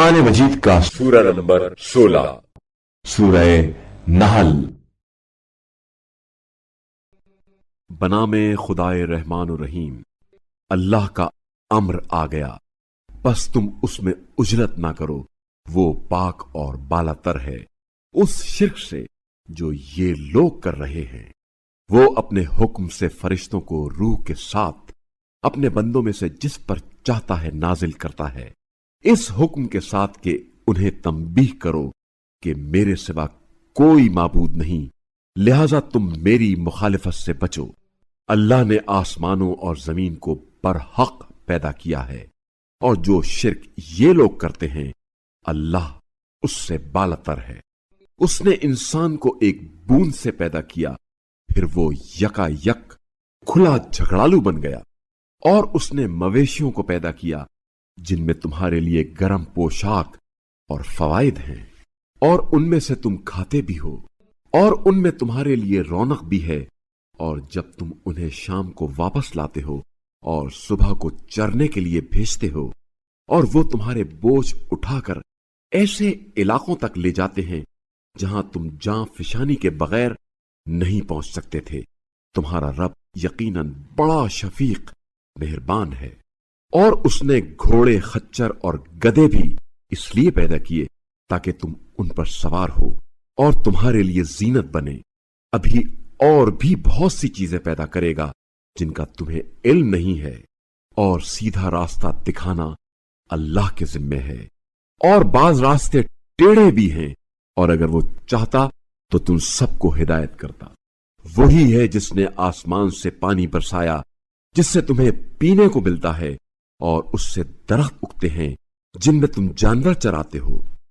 कुरान मजीद का सूरा नंबर 16। सूरह नहल। बनामे खुदाए रहमान और रहीम। अल्लाह का अम्र आ गया, बस तुम उसमें उजरत ना करो। वो पाक और बालातर है उस शिर्क से जो ये लोग कर रहे हैं। वो अपने हुक्म से फरिश्तों को रूह के साथ अपने बंदों में से जिस पर चाहता है नाजिल करता है, इस हुक्म के साथ कि उन्हें तंबीह करो कि मेरे सिवा कोई माबूद नहीं, लिहाजा तुम मेरी मुखालिफत से बचो। अल्लाह ने आसमानों और जमीन को बरहक पैदा किया है, और जो शिर्क ये लोग करते हैं अल्लाह उससे बालतर है। उसने इंसान को एक बूंद से पैदा किया, फिर वो यकायक खुला झगड़ालू बन गया। और उसने मवेशियों को पैदा किया जिनमें तुम्हारे लिए गर्म पोशाक और फवायद हैं, और उनमें से तुम खाते भी हो, और उनमें तुम्हारे लिए रौनक भी है। और जब तुम उन्हें शाम को वापस लाते हो और सुबह को चरने के लिए भेजते हो, और वो तुम्हारे बोझ उठाकर ऐसे इलाकों तक ले जाते हैं जहां तुम जां फिशानी के बगैर नहीं पहुंच सकते थे, तुम्हारा रब यकीनन बड़ा शफीक मेहरबान है। और उसने घोड़े, खच्चर और गधे भी इसलिए पैदा किए ताकि तुम उन पर सवार हो और तुम्हारे लिए जीनत बने। अभी और भी बहुत सी चीजें पैदा करेगा जिनका तुम्हें इल्म नहीं है, और सीधा रास्ता दिखाना अल्लाह के जिम्मे है। और बाज रास्ते टेढ़े भी हैं, और अगर वो चाहता तो तुम सबको हिदायत करता। वही है जिसने आसमान से पानी बरसाया जिससे तुम्हें पीने को मिलता है, और उससे दरख्त उगते हैं जिनमें तुम जानवर चराते हो।